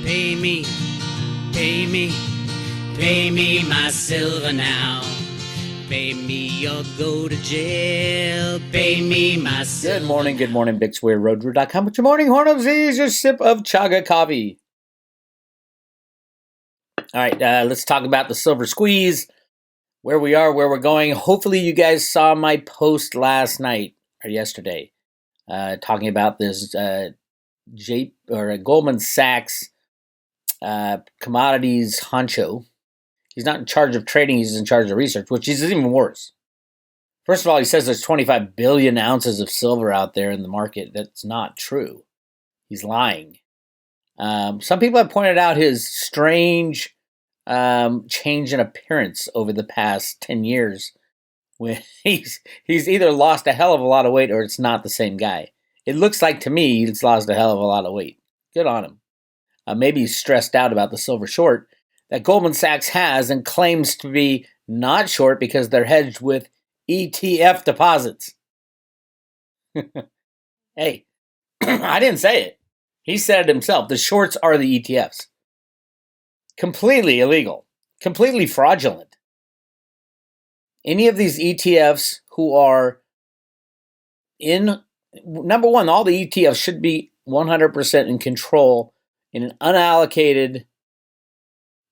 Pay me, pay me, pay me my silver now. Pay me or go to jail. Pay me my silver. Good morning, Bix Weir, roadroute.com. With your morning horn of Z's, your sip of chaga coffee. All right, let's talk about the silver squeeze, where we are, where we're going. Hopefully you guys saw my post last night or yesterday talking about this Goldman Sachs commodities honcho. He's not in charge of trading, he's in charge of research, which is even worse. First of all, he says there's 25 billion ounces of silver out there in the market. That's not true. He's lying. Some people have pointed out his strange change in appearance over the past 10 years. When he's either lost a hell of a lot of weight or it's not the same guy. It looks like to me he's lost a hell of a lot of weight. Good on him. Maybe he's stressed out about the silver short that Goldman Sachs has and claims to be not short because they're hedged with ETF deposits. Hey, I didn't say it. He said it himself. The shorts are the ETFs. Completely illegal. Completely fraudulent. Any of these ETFs who are in, number one, all the ETFs should be 100% in control in an unallocated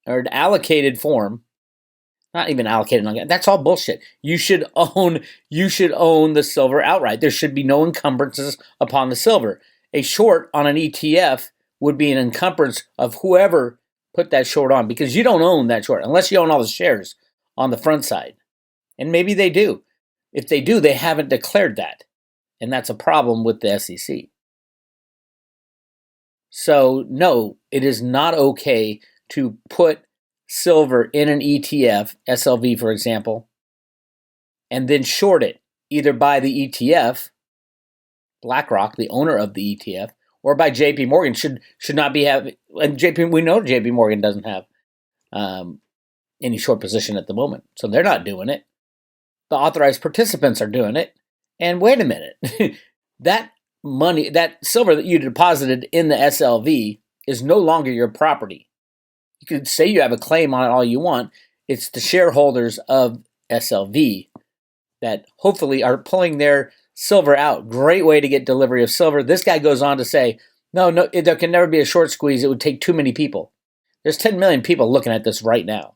or an allocated form. Not even allocated. That's all bullshit. You should own the silver outright. There should be no encumbrances upon the silver. A short on an ETF would be an encumbrance of whoever put that short on, because you don't own that short unless you own all the shares on the front side. And maybe they do. If they do, they haven't declared that. And that's a problem with the SEC. So, no, it is not okay to put silver in an ETF, SLV for example, and then short it, either by the ETF, BlackRock, the owner of the ETF, or by JP Morgan. Should not be having, and we know JP Morgan doesn't have any short position at the moment, so they're not doing it. The authorized participants are doing it. And wait a minute, that money, that silver that you deposited in the SLV is no longer your property. You could say you have a claim on it all you want. It's the shareholders of SLV that hopefully are pulling their silver out. Great way to get delivery of silver. This guy goes on to say, no, there can never be a short squeeze. It would take too many people. There's 10 million people looking at this right now.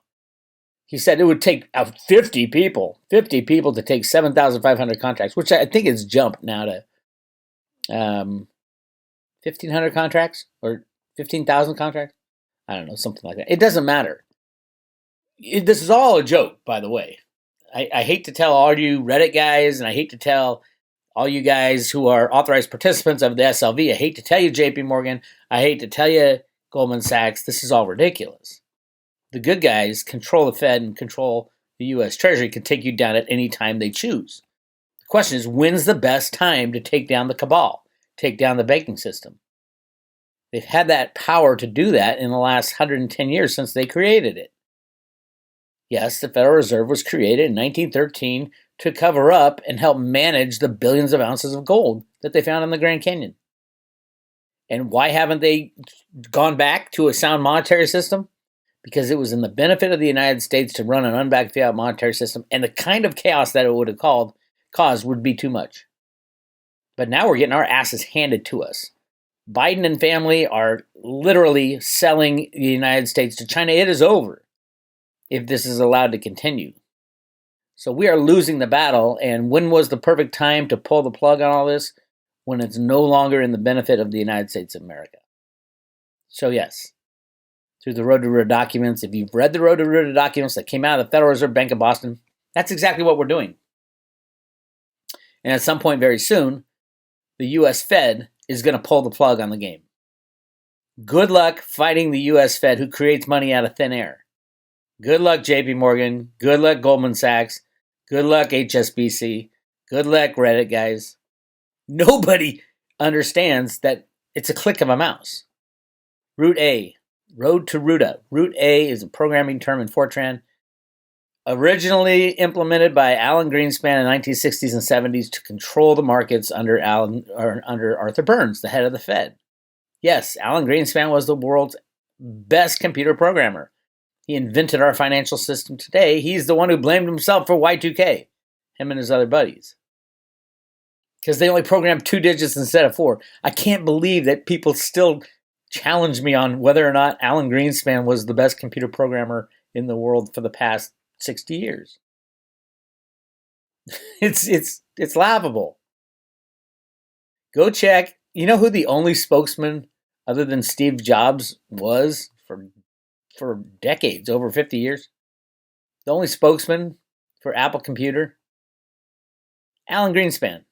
He said it would take 50 people to take 7,500 contracts, which I think is jumped now to 1,500 contracts or 15,000 contracts. I don't know, something like that. It doesn't matter. This is all a joke, by the way. I hate to tell all you Reddit guys, and I hate to tell all you guys who are authorized participants of the SLV. I hate to tell you JP Morgan. I hate to tell you Goldman Sachs. This is all ridiculous. The good guys control the Fed and control the U.S. Treasury, can take you down at any time they choose. The question is, when's the best time to take down the cabal, take down the banking system? They've had that power to do that in the last 110 years since they created it. Yes, the Federal Reserve was created in 1913 to cover up and help manage the billions of ounces of gold that they found in the Grand Canyon. And why haven't they gone back to a sound monetary system? Because it was in the benefit of the United States to run an unbacked fiat monetary system, and the kind of chaos that it would have caused would be too much. But now we're getting our asses handed to us. Biden and family are literally selling the United States to China. It is over if this is allowed to continue. So we are losing the battle, and when was the perfect time to pull the plug on all this? When it's no longer in the benefit of the United States of America. So yes, through the Road to Ruta documents, if you've read the Road to Ruta documents that came out of the Federal Reserve Bank of Boston, that's exactly what we're doing. And at some point very soon, the U.S. Fed is going to pull the plug on the game. Good luck fighting the U.S. Fed, who creates money out of thin air. Good luck, JP Morgan. Good luck, Goldman Sachs. Good luck, HSBC. Good luck, Reddit guys. Nobody understands that it's a click of a mouse. Route A, Road to Ruta. Route A is a programming term in Fortran, originally implemented by Alan Greenspan in the 1960s and 70s to control the markets under Arthur Burns, the head of the Fed. Yes, Alan Greenspan was the world's best computer programmer. He invented our financial system today. He's the one who blamed himself for Y2K, him and his other buddies. Because they only programmed 2 digits instead of 4. I can't believe that people still challenge me on whether or not Alan Greenspan was the best computer programmer in the world for the past 60 years. It's laughable. Go check. You know who the only spokesman other than Steve Jobs was for decades, over 50 years? The only spokesman for Apple Computer? Alan Greenspan.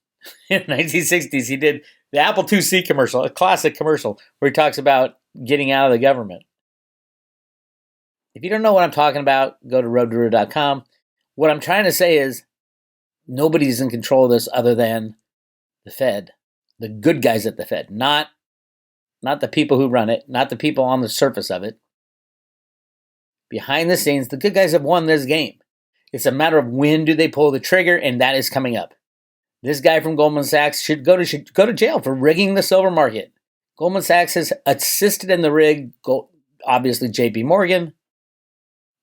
In the 1960s, he did the Apple IIc commercial, a classic commercial where he talks about getting out of the government. If you don't know what I'm talking about, go to roadguru.com. What I'm trying to say is nobody's in control of this other than the Fed, the good guys at the Fed, not the people who run it, not the people on the surface of it. Behind the scenes, the good guys have won this game. It's a matter of when do they pull the trigger, and that is coming up. This guy from Goldman Sachs should go to jail for rigging the silver market. Goldman Sachs has assisted in the rig, obviously JP Morgan.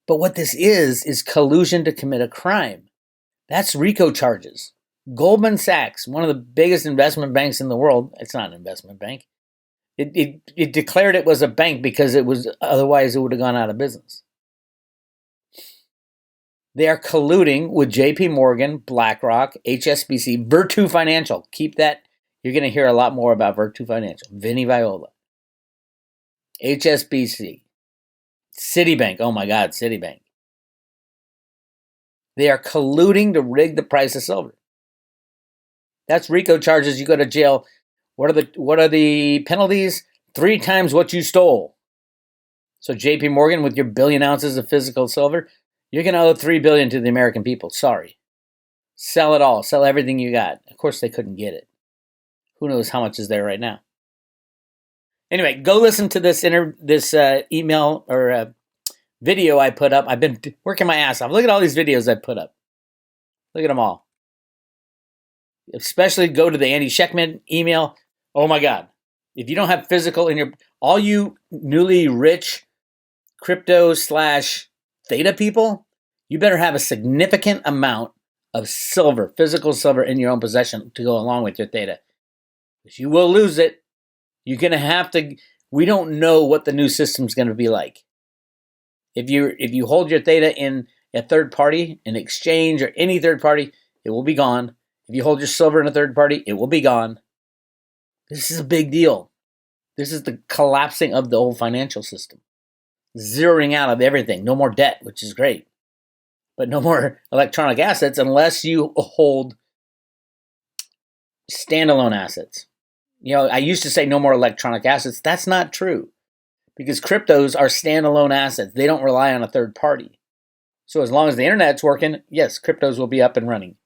But what this is collusion to commit a crime. That's RICO charges. Goldman Sachs, one of the biggest investment banks in the world, it's not an investment bank. It declared it was a bank because otherwise it would have gone out of business. They are colluding with JP Morgan, BlackRock, HSBC, Virtu Financial. Keep that. You're going to hear a lot more about Virtu Financial. Vinny Viola. HSBC. Citibank. Oh my God, Citibank. They are colluding to rig the price of silver. That's RICO charges. You go to jail. What are the penalties? 3 times what you stole. So JP Morgan, with your 1 billion ounces of physical silver, you're going to owe $3 billion to the American people. Sorry. Sell it all. Sell everything you got. Of course, they couldn't get it. Who knows how much is there right now? Anyway, go listen to this email or video I put up. I've been working my ass off. Look at all these videos I put up. Look at them all. Especially go to the Andy Scheckman email. Oh my God. If you don't have physical in all you newly rich crypto / Theta people, you better have a significant amount of silver, physical silver in your own possession to go along with your Theta. Because you will lose it. You're going to have to, we don't know what the new system's going to be like. If you hold your Theta in a third party, an exchange or any third party, it will be gone. If you hold your silver in a third party, it will be gone. This is a big deal. This is the collapsing of the old financial system. Zeroing out of everything. No more debt, which is great. But no more electronic assets unless you hold standalone assets. I used to say no more electronic assets. That's not true. Because cryptos are standalone assets. They don't rely on a third party. So as long as the internet's working, yes, cryptos will be up and running.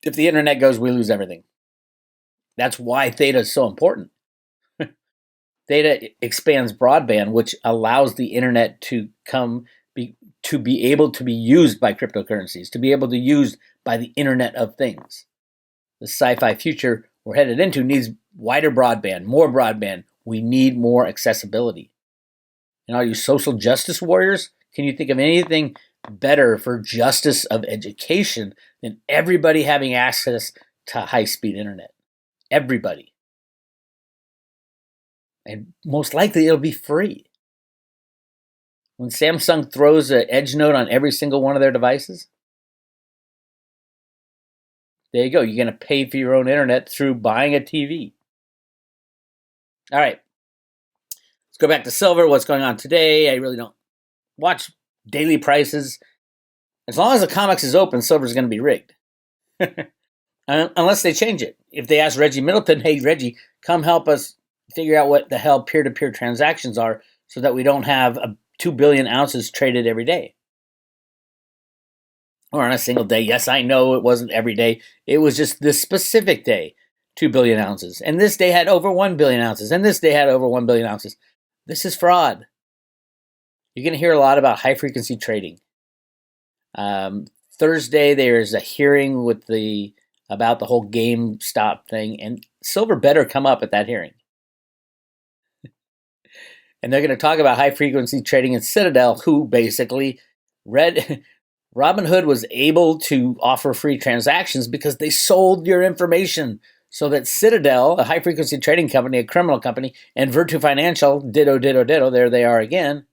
If the internet goes, we lose everything. That's why Theta is so important. Theta expands broadband, which allows the internet to be able to be used by cryptocurrencies, to be able to use by the Internet of Things. The sci-fi future we're headed into needs wider broadband, more broadband. We need more accessibility. And all you social justice warriors, can you think of anything better for justice of education than everybody having access to high-speed internet? Everybody. And most likely it'll be free. When Samsung throws an Edge Note on every single one of their devices, there you go. You're going to pay for your own internet through buying a TV. All right. Let's go back to silver. What's going on today? I really don't watch daily prices. As long as the COMEX is open, silver is going to be rigged. Unless they change it. If they ask Reggie Middleton, hey, Reggie, come help us figure out what the hell peer-to-peer transactions are so that we don't have 2 billion ounces traded every day. Or on a single day. Yes, I know it wasn't every day. It was just this specific day, 2 billion ounces. And this day had over 1 billion ounces. And this day had over 1 billion ounces. This is fraud. You're going to hear a lot about high-frequency trading. Thursday, there's a hearing about the whole GameStop thing. And silver better come up at that hearing. And they're going to talk about high-frequency trading in Citadel, who basically Robinhood was able to offer free transactions because they sold your information so that Citadel, a high-frequency trading company, a criminal company, and Virtu Financial, ditto, there they are again,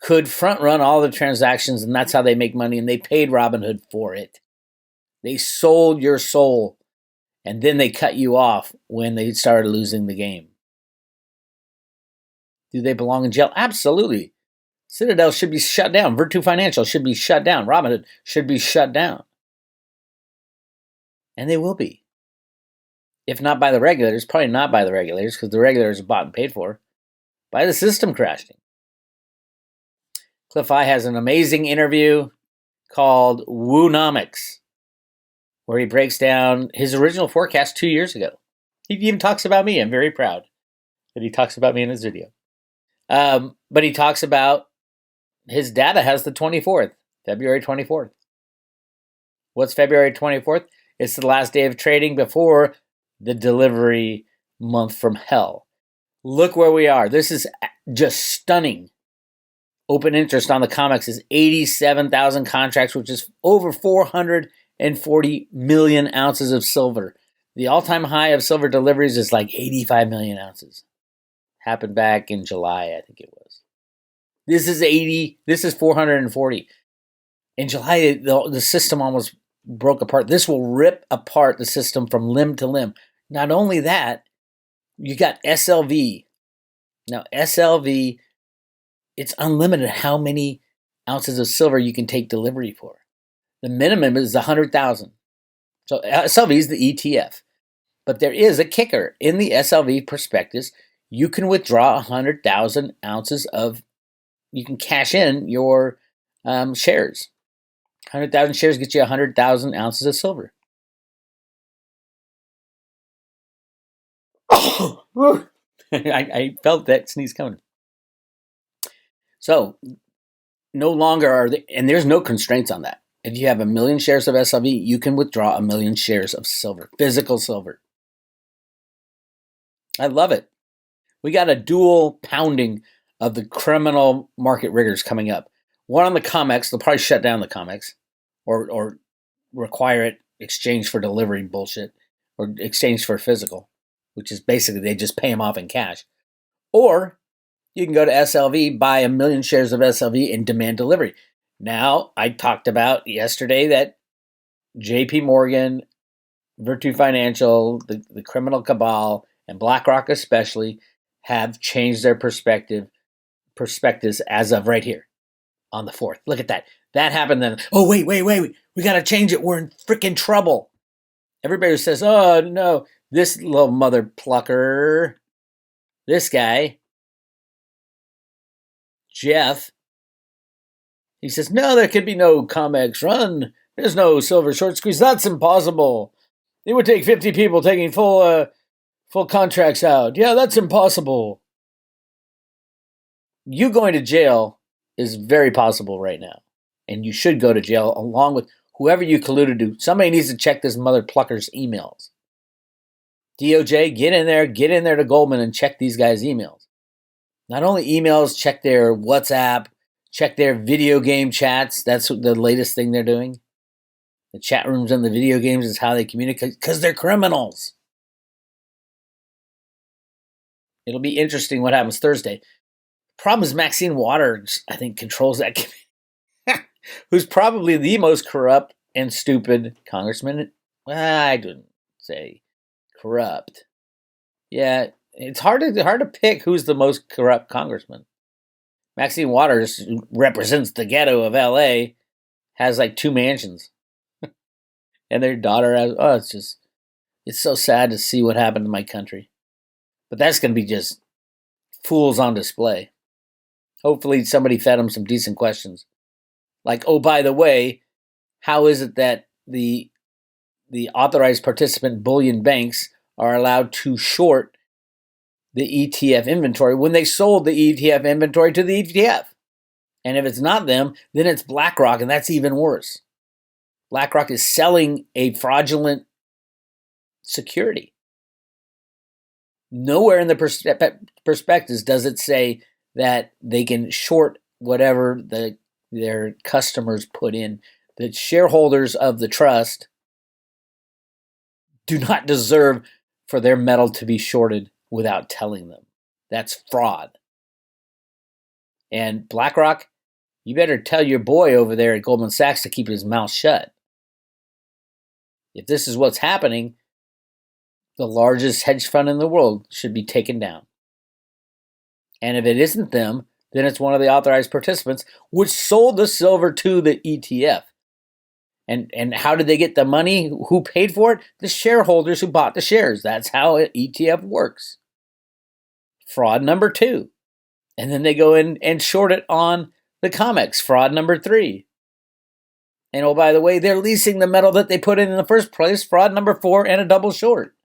could front-run all the transactions, and that's how they make money, and they paid Robinhood for it. They sold your soul, and then they cut you off when they started losing the game. Do they belong in jail? Absolutely. Citadel should be shut down. Virtu Financial should be shut down. Robinhood should be shut down. And they will be. If not by the regulators, probably not by the regulators, because the regulators are bought and paid for, by the system crashing. Cliff I has an amazing interview called Woonomics, where he breaks down his original forecast 2 years ago. He even talks about me. I'm very proud that he talks about me in his video. But he talks about his data has the 24th, February 24th. What's February 24th? It's the last day of trading before the delivery month from hell. Look where we are. This is just stunning. Open interest on the COMEX is 87,000 contracts, which is over 440 million ounces of silver. The all-time high of silver deliveries is like 85 million ounces. Happened back in July, I think it was. This is 80. This is 440. In July, the system almost broke apart. This will rip apart the system from limb to limb. Not only that, you got SLV. Now, SLV, it's unlimited how many ounces of silver you can take delivery for. The minimum is 100,000. So SLV is the ETF. But there is a kicker. In the SLV prospectus, you can withdraw 100,000 ounces of, you can cash in your shares. 100,000 shares gets you 100,000 ounces of silver. I felt that sneeze coming. So, no longer are there, and there's no constraints on that. If you have 1 million shares of SLV, you can withdraw 1 million shares of silver, physical silver. I love it. We got a dual pounding of the criminal market riggers coming up. One on the COMEX, they'll probably shut down the COMEX or require it exchange for delivery bullshit or exchange for physical, which is basically they just pay them off in cash. Or you can go to SLV, buy 1 million shares of SLV and demand delivery. Now, I talked about yesterday that JP Morgan, Virtu Financial, the criminal cabal, and BlackRock especially have changed their perspectives as of right here on the 4th. Look at that. That happened then. Oh, wait. We got to change it. We're in freaking trouble. Everybody who says, oh, no, this little mother plucker, this guy, Jeff, he says, no, there could be no COMEX run. There's no silver short squeeze. That's impossible. It would take 50 people taking full contracts out. Yeah, that's impossible. You going to jail is very possible right now. And you should go to jail along with whoever you colluded to. Somebody needs to check this mother plucker's emails. DOJ, get in there to Goldman and check these guys' emails. Not only emails, check their WhatsApp, check their video game chats. That's the latest thing they're doing. The chat rooms and the video games is how they communicate because they're criminals. It'll be interesting what happens Thursday. Problem is Maxine Waters, I think, controls that committee. Who's probably the most corrupt and stupid congressman. Well, I didn't say corrupt. Yeah, it's hard to pick who's the most corrupt congressman. Maxine Waters represents the ghetto of LA, has like 2 mansions. And their daughter has, it's so sad to see what happened to my country. But that's going to be just fools on display. Hopefully somebody fed them some decent questions. Like, oh, by the way, how is it that the authorized participant bullion banks are allowed to short the ETF inventory when they sold the ETF inventory to the ETF? And if it's not them, then it's BlackRock, and that's even worse. BlackRock is selling a fraudulent security. Nowhere in the prospectus does it say that they can short whatever their customers put in. The shareholders of the trust do not deserve for their metal to be shorted without telling them. That's fraud. And BlackRock, you better tell your boy over there at Goldman Sachs to keep his mouth shut. If this is what's happening, the largest hedge fund in the world should be taken down. And if it isn't them, then it's one of the authorized participants which sold the silver to the ETF. And how did they get the money? Who paid for it? The shareholders who bought the shares. That's how an ETF works. Fraud number 2. And then they go in and short it on the COMEX. Fraud number 3. And oh, by the way, they're leasing the metal that they put in the first place. Fraud number 4 and a double short.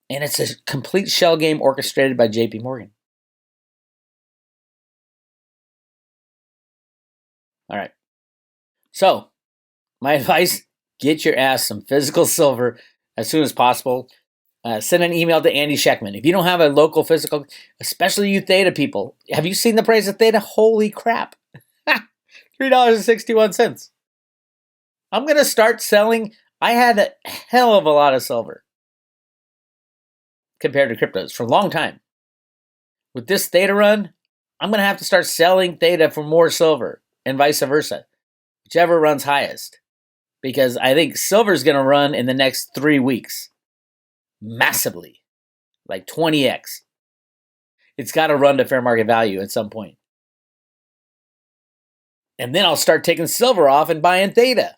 And it's a complete shell game orchestrated by JP Morgan. All right. So, my advice, get your ass some physical silver as soon as possible. Send an email to Andy Scheckman. If you don't have a local physical, especially you Theta people, have you seen the price of Theta? Holy crap. $3.61. I'm going to start selling. I had a hell of a lot of silver compared to cryptos for a long time. With this Theta run, I'm going to have to start selling Theta for more silver and vice versa, whichever runs highest. Because I think silver is going to run in the next 3 weeks massively, like 20x. It's got to run to fair market value at some point. And then I'll start taking silver off and buying Theta.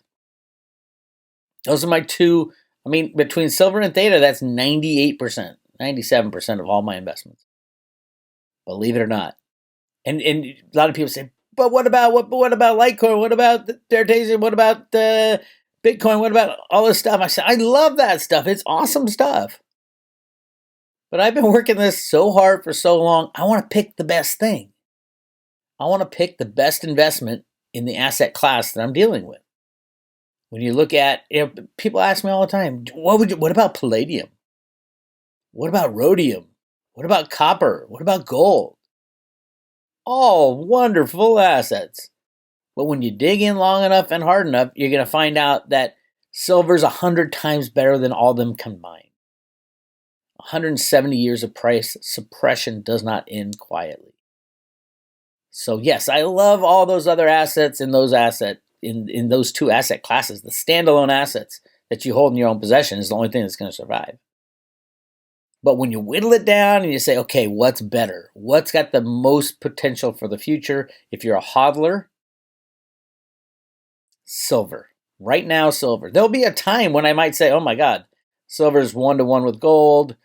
Those are my two. I mean, between silver and Theta, that's 98%, 97% of all my investments. Believe it or not. And a lot of people say, but what about Litecoin? What about Dertasian? What about Bitcoin? What about all this stuff? I said, I love that stuff. It's awesome stuff. But I've been working this so hard for so long, I want to pick the best thing. I want to pick the best investment in the asset class that I'm dealing with. When you look at, people ask me all the time, what about palladium? What about rhodium? What about copper? What about gold? All wonderful assets. But when you dig in long enough and hard enough, you're going to find out that silver's 100 times better than all of them combined. 170 years of price suppression does not end quietly. So yes, I love all those other assets in those two asset classes. The standalone assets that you hold in your own possession is the only thing that's going to survive. But when you whittle it down and you say, okay, what's better? What's got the most potential for the future? If you're a hodler, silver. Right now, silver. There'll be a time when I might say, oh my God, silver is 1-to-1 with gold.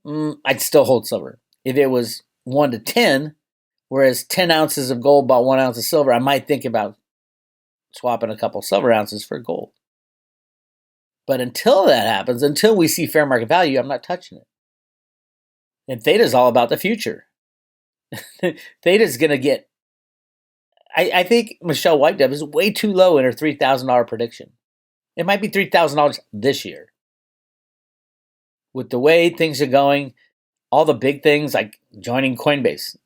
I'd still hold silver. If it was 1-to-10, whereas 10 ounces of gold bought 1 ounce of silver, I might think about swapping a couple silver ounces for gold. But until that happens, until we see fair market value, I'm not touching it. And Theta is all about the future. Theta is going to get, I think Michelle Whitedove is way too low in her $3,000 prediction. It might be $3,000 this year. With the way things are going, all the big things like joining Coinbase.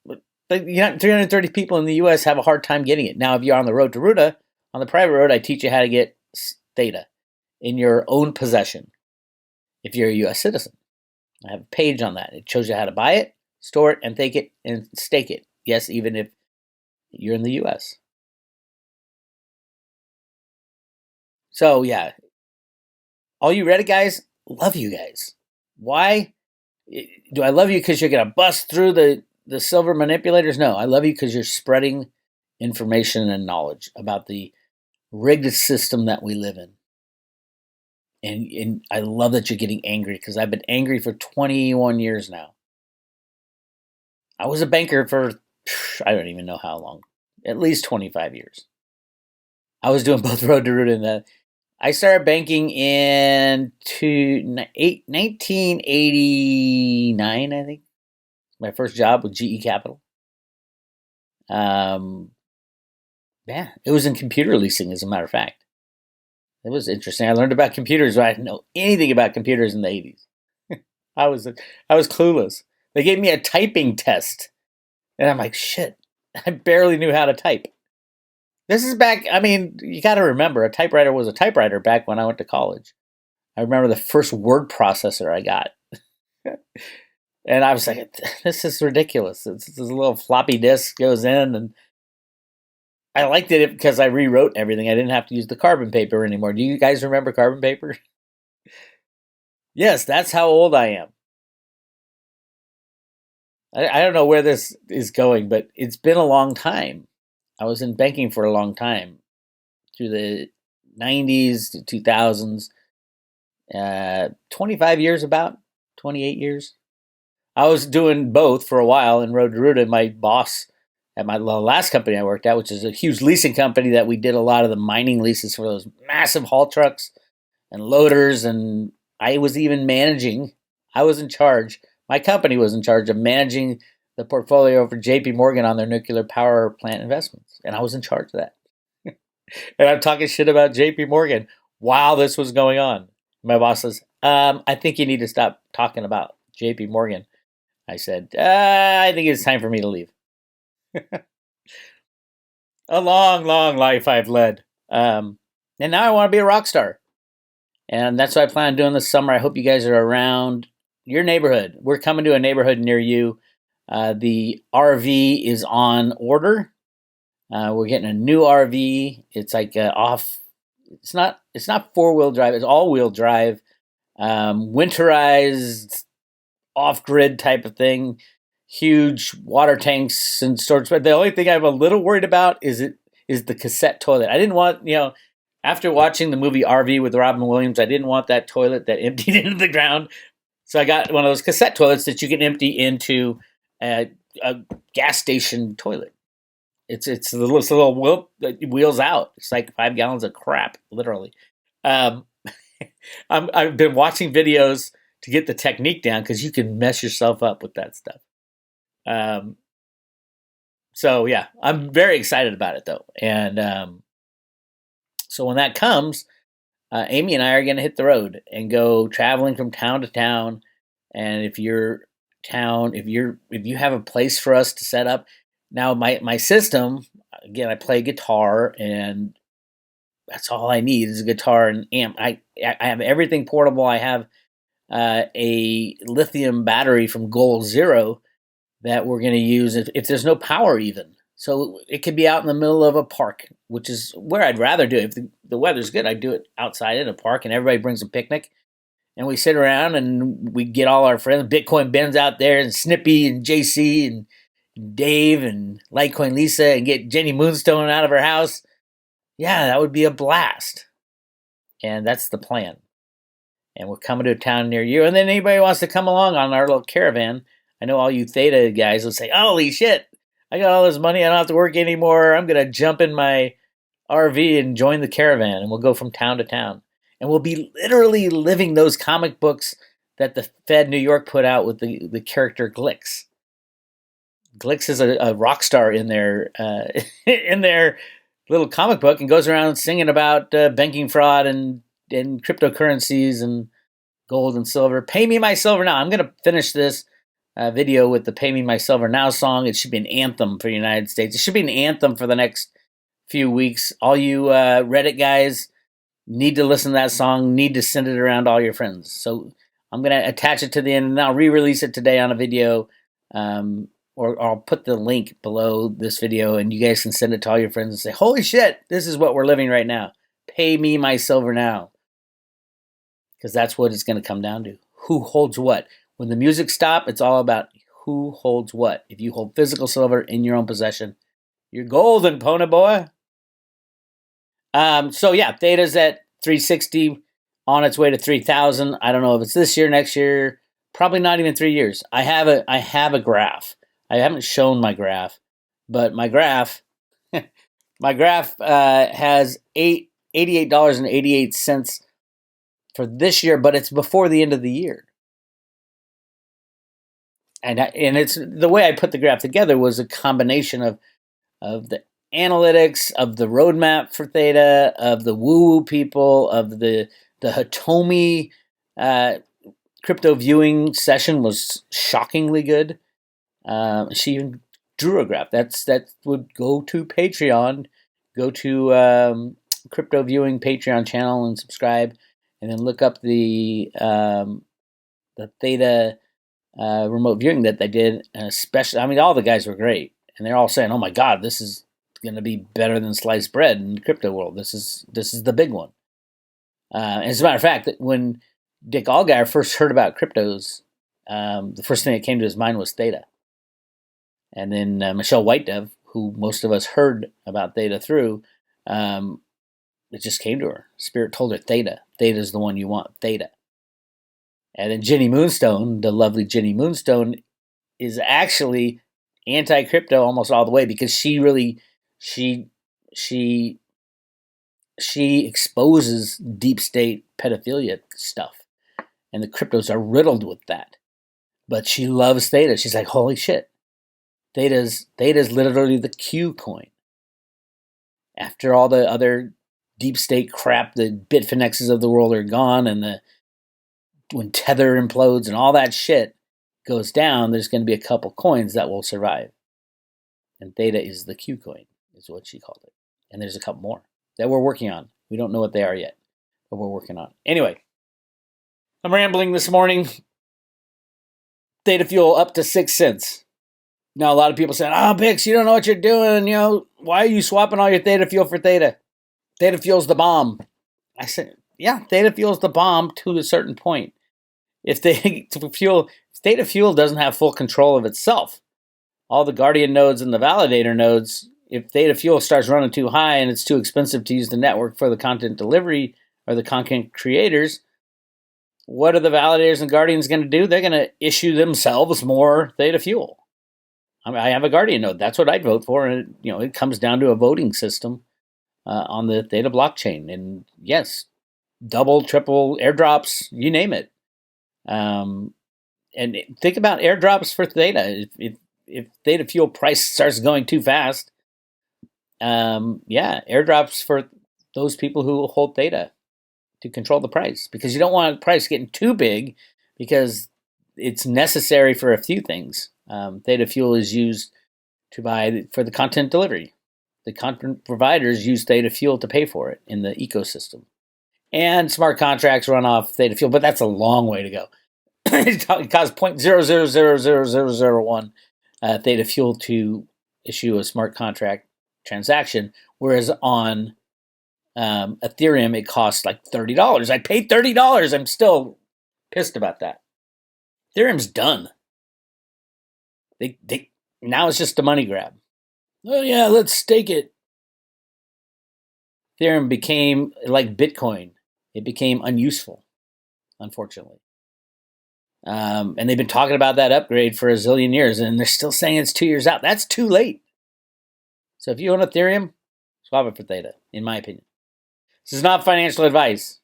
330 people in the U.S. have a hard time getting it. Now, if you're on the road to Ruta, on the private road, I teach you how to get Theta in your own possession if you're a U.S. citizen. I have a page on that. It shows you how to buy it, store it, and take it and stake it. Yes, even if you're in the U.S. So, yeah. All you Reddit guys, love you guys. Why? Do I love you because you're going to bust through the silver manipulators? No, I love you because you're spreading information and knowledge about the rigged system that we live in. And I love that you're getting angry because I've been angry for 21 years now. I was a banker for, I don't even know how long, at least 25 years. I was doing both Road to Root and that. I started banking in 1989, I think. My first job with GE Capital. Yeah, it was in computer leasing, as a matter of fact. It was interesting. I learned about computers, but I didn't know anything about computers in the 80s. I was clueless. They gave me a typing test And I'm like, shit, I barely knew how to type. This is back, I mean, you got to remember, a typewriter was a typewriter back when I went to college. I remember the first word processor I got. And I was like, this is ridiculous. This little floppy disk goes in, and I liked it because I rewrote everything. I didn't have to use the carbon paper anymore. Do you guys remember carbon paper? Yes, that's how old I am. I don't know where this is going, but it's been a long time. I was in banking for a long time, through the 90s to 2000s, 25 years, about 28 years. I was doing both for a while in Road to Ruta. My boss at my last company I worked at, which is a huge leasing company that we did a lot of the mining leases for those massive haul trucks and loaders. And I was even managing, I was in charge, my company was in charge of managing the portfolio for JP Morgan on their nuclear power plant investments. And I was in charge of that. And I'm talking shit about JP Morgan while this was going on. My boss says, I think you need to stop talking about JP Morgan. I said, I think it's time for me to leave. A long, long life I've led. And now I want to be a rock star. And that's what I plan on doing this summer. I hope you guys are around your neighborhood. We're coming to a neighborhood near you. The RV is on order. We're getting a new RV. It's like off. It's not 4-wheel drive. It's all-wheel drive, winterized, off-grid type of thing. Huge water tanks and storage. But the only thing I'm a little worried about is the cassette toilet. I didn't want, after watching the movie RV with Robin Williams, I didn't want that toilet that emptied into the ground. So I got one of those cassette toilets that you can empty into a gas station toilet. It's a little wheel that wheels out. It's like 5 gallons of crap, literally. I've been watching videos to get the technique down because you can mess yourself up with that stuff. So yeah, I'm very excited about it though. And so when that comes, Amy and I are going to hit the road and go traveling from town to town. And if you have a place for us to set up, now my system, again, I play guitar, and that's all I need is a guitar and amp. I have everything portable. I have a lithium battery from Goal Zero that we're going to use if there's no power even. So it could be out in the middle of a park, which is where I'd rather do it. If the weather's good, I'd do it outside in a park, and everybody brings a picnic. And we sit around and we get all our friends. Bitcoin Ben's out there, and Snippy and JC and Dave and Litecoin Lisa, and get Jenny Moonstone out of her house. Yeah, that would be a blast. And that's the plan. And we're coming to a town near you. And then anybody wants to come along on our little caravan, I know all you Theta guys will say, holy shit, I got all this money, I don't have to work anymore. I'm going to jump in my RV and join the caravan, and we'll go from town to town. And we'll be literally living those comic books that the Fed New York put out with the character Glix. Glix is a rock star in their in their little comic book, and goes around singing about banking fraud and cryptocurrencies and gold and silver. Pay me my silver now. I'm going to finish this video with the Pay Me My Silver Now song. It should be an anthem for the United States. It should be an anthem for the next few weeks. All you Reddit guys need to listen to that song, need to send it around to all your friends. So I'm going to attach it to the end, and I'll re-release it today on a video, or I'll put the link below this video, and you guys can send it to all your friends and say, holy shit, this is what we're living right now. Pay me my silver now. Because that's what it's going to come down to. Who holds what? When the music stops, it's all about who holds what. If you hold physical silver in your own possession, you're golden, pony boy. So yeah, Theta's at 360, on its way to 3,000. I don't know if it's this year, next year, probably not even 3 years. I have a graph. I haven't shown my graph, but my graph has $88.88 for this year, but it's before the end of the year. And it's the way I put the graph together was a combination of the analytics, of the roadmap for Theta, of the woo-woo people, of the Hitomi crypto viewing session was shockingly good. She even Durograph. That would go to Patreon, go to Crypto Viewing Patreon channel and subscribe, and then look up the Theta remote viewing that they did. Especially, I mean, all the guys were great, and they're all saying, "Oh my God, this is going to be better than sliced bread in the crypto world. This is the big one." As a matter of fact, that when Dick Allgaier first heard about cryptos, the first thing that came to his mind was Theta. And then Michelle Whitedove, who most of us heard about Theta through, it just came to her. Spirit told her Theta. Theta is the one you want, Theta. And then Jenny Moonstone, the lovely Jenny Moonstone, is actually anti-crypto almost all the way because she exposes deep state pedophilia stuff. And the cryptos are riddled with that. But she loves Theta. She's like, holy shit. Theta's literally the Q coin. After all the other deep state crap, the Bitfinexes of the world are gone, and when Tether implodes and all that shit goes down, there's going to be a couple coins that will survive. And Theta is the Q coin, is what she called it. And there's a couple more that we're working on. We don't know what they are yet, but we're working on. Anyway, I'm rambling this morning. Theta Fuel up to 6 cents. Now, a lot of people saying, Bix, you don't know what you're doing. Why are you swapping all your Theta Fuel for Theta? Theta Fuel's the bomb. I said, yeah, Theta Fuel's the bomb to a certain point. If Theta Fuel doesn't have full control of itself, all the Guardian nodes and the validator nodes, if Theta Fuel starts running too high and it's too expensive to use the network for the content delivery or the content creators, what are the validators and Guardians going to do? They're going to issue themselves more Theta Fuel. I have a Guardian node. That's what I'd vote for. And, it comes down to a voting system on the Theta blockchain. And yes, double, triple airdrops, you name it. And think about airdrops for Theta. If Theta Fuel price starts going too fast, airdrops for those people who hold Theta to control the price. Because you don't want the price getting too big because it's necessary for a few things. Theta Fuel is used for the content delivery. The content providers use Theta Fuel to pay for it in the ecosystem. And smart contracts run off Theta Fuel, but that's a long way to go. It costs 0.00000001 Theta Fuel to issue a smart contract transaction, whereas on Ethereum it costs like $30. I paid $30. I'm still pissed about that. Ethereum's done. Now it's just a money grab. Oh yeah, let's stake it. Ethereum became like Bitcoin. It became unuseful, unfortunately. And they've been talking about that upgrade for a zillion years, and they're still saying it's 2 years out. That's too late. So if you own Ethereum, swap it for Theta, in my opinion. This is not financial advice.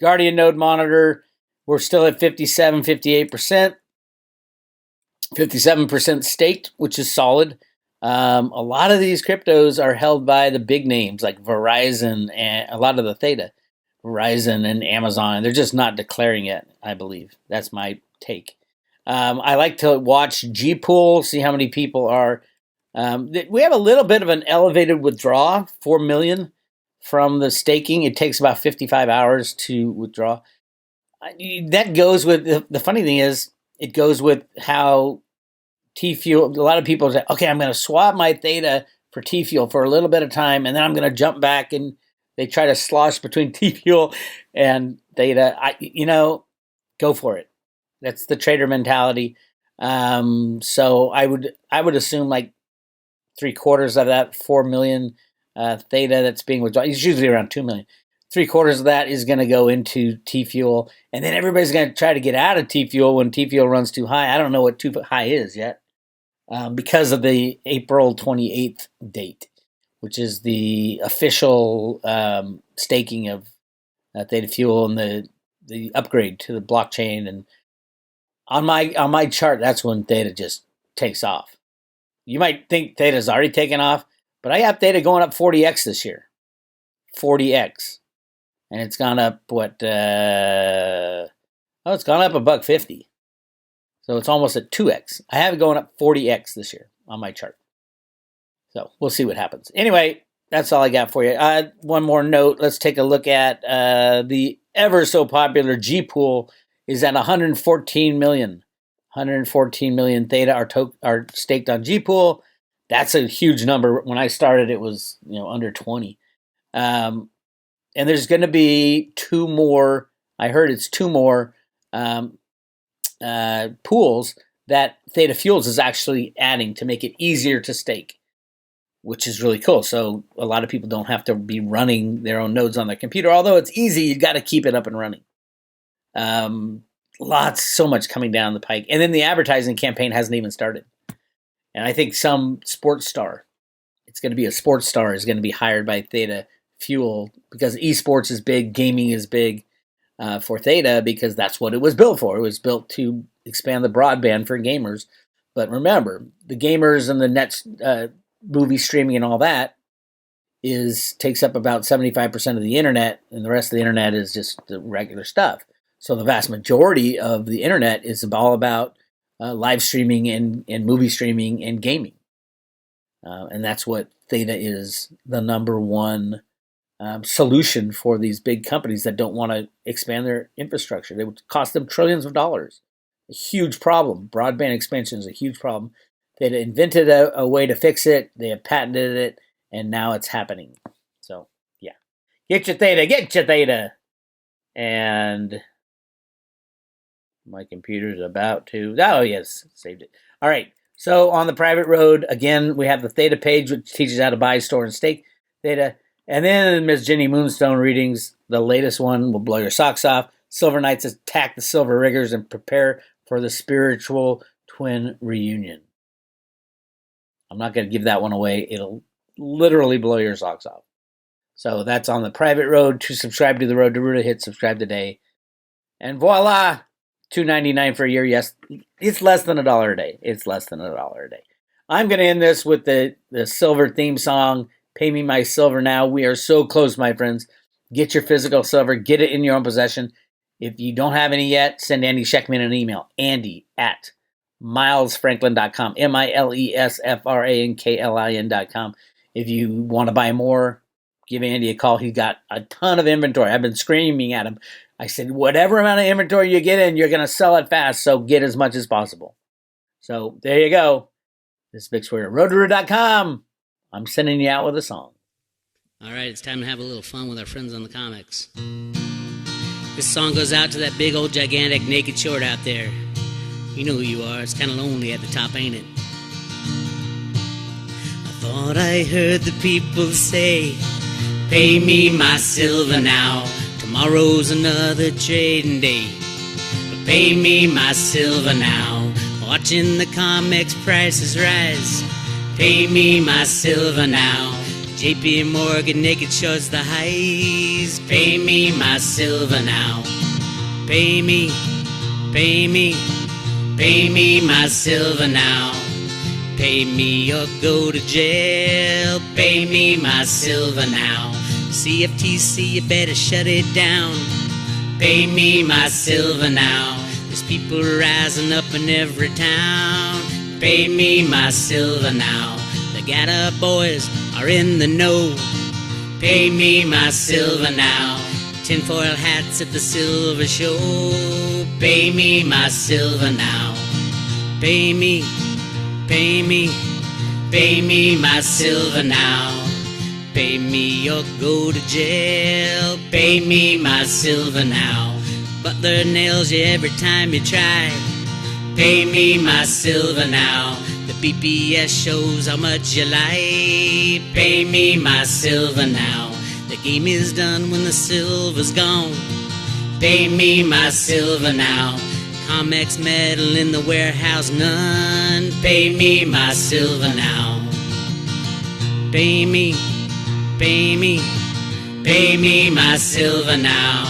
Guardian node monitor, we're still at 57, 58%. 57% staked, which is solid. A lot of these cryptos are held by the big names like Verizon and a lot of the Theta. Verizon and Amazon. They're just not declaring it, I believe. That's my take. I like to watch Gpool, see how many people are. We have a little bit of an elevated withdrawal, 4 million from the staking. It takes about 55 hours to withdraw. That goes with, the funny thing is, it goes with how T-Fuel, a lot of people say, okay, I'm going to swap my Theta for T-Fuel for a little bit of time, and then I'm going to jump back, and they try to slosh between T-Fuel and Theta. Go for it. That's the trader mentality. So I would assume like 3/4 of that 4 million Theta that's being withdrawn. It's usually around 2 million. 3/4 of that is going to go into T-Fuel, and then everybody's going to try to get out of T-Fuel when T-Fuel runs too high. I don't know what too high is yet because of the April 28th date, which is the official staking of Theta Fuel and the upgrade to the blockchain. And on my chart, that's when Theta just takes off. You might think Theta's already taken off, but I have Theta going up 40x this year. 40x. And it's gone up, it's gone up $1.50. So it's almost at 2x. I have it going up 40x this year on my chart. So we'll see what happens. Anyway, that's all I got for you. One more note. Let's take a look at the ever so popular G Pool is at 114 million. 114 million Theta are staked on G Pool. That's a huge number. When I started, it was under 20. And there's going to be two more. I heard it's two more pools that Theta Fuels is actually adding to make it easier to stake, which is really cool. So a lot of people don't have to be running their own nodes on their computer. Although it's easy, you got to keep it up and running. So much coming down the pike. And then the advertising campaign hasn't even started. And I think some sports star, is going to be hired by Theta Fuel because esports is big, gaming is big for Theta because that's what it was built for. It was built to expand the broadband for gamers. But remember, the gamers and the net movie streaming and all that takes up about 75% of the internet, and the rest of the internet is just the regular stuff. So the vast majority of the internet is all about live streaming and movie streaming and gaming. And that's what Theta is the number one solution for these big companies that don't want to expand their infrastructure. It would cost them trillions of dollars. A huge problem. Broadband expansion is a huge problem. They'd invented a way to fix it. They have patented it, and now it's happening. So, yeah. Get your Theta. And my computer's about to... Oh, yes, saved it. All right. So on the private road, again, we have the Theta page, which teaches how to buy, store, and stake Theta. And then Ms. Jenny Moonstone readings. The latest one will blow your socks off. Silver Knights attack the Silver Riggers and prepare for the spiritual twin reunion. I'm not going to give that one away. It'll literally blow your socks off. So that's on the private road. To subscribe to the Road to Ruta, hit subscribe today. And voila! $2.99 for a year. Yes, it's less than $1 a day. It's less than $1 a day. I'm going to end this with the silver theme song, Pay Me My Silver Now. We are so close, my friends. Get your physical silver. Get it in your own possession. If you don't have any yet, send Andy Scheckman an email. Andy@milesfranklin.com. MILESFRANKLIN.com. If you want to buy more, give Andy a call. He's got a ton of inventory. I've been screaming at him. I said, whatever amount of inventory you get in, you're going to sell it fast, so get as much as possible. So there you go. This is Bix Weir, RoadToRuta.com. I'm sending you out with a song. All right, it's time to have a little fun with our friends on the comics. This song goes out to that big old gigantic naked short out there. You know who you are. It's kind of lonely at the top, ain't it? I thought I heard the people say, pay me my silver now. Tomorrow's another trading day. But pay me my silver now. Watching the comics prices rise. Pay me my silver now. JP Morgan naked shows the highs. Pay me my silver now. Pay me, pay me, pay me my silver now. Pay me or go to jail. Pay me my silver now. CFTC, you better shut it down. Pay me my silver now. There's people rising up in every town. Pay me my silver now. The Gatta boys are in the know. Pay me my silver now. Tinfoil hats at the silver show. Pay me my silver now. Pay me, pay me, pay me my silver now. Pay me or go to jail. Pay me my silver now. Butler nails you every time you try. Pay me my silver now. The BPS shows how much you lie. Pay me my silver now. The game is done when the silver's gone. Pay me my silver now. Comex metal in the warehouse, none. Pay me my silver now. Pay me, pay me, pay me my silver now.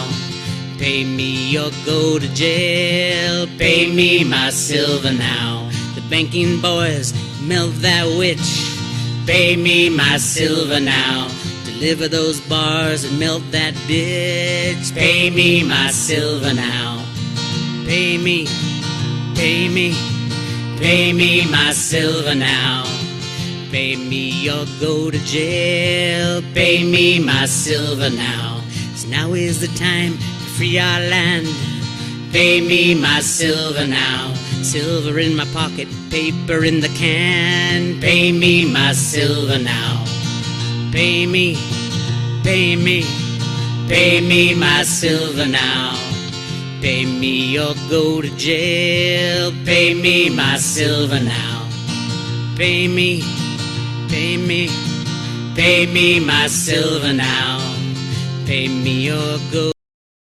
Pay me or go to jail. Pay me my silver now. The banking boys melt that witch. Pay me my silver now. Deliver those bars and melt that bitch. Pay me my silver now. Pay me, pay me, Pay me my silver now. Pay me or go to jail. Pay me my silver now. 'Cause now is the time to free our land. Pay me my silver now. Silver in my pocket, paper in the can. Pay me my silver now. Pay me, pay me, pay me my silver now. Pay me or go to jail. Pay me my silver now. Pay me, pay me, pay me my silver now. Pay me or go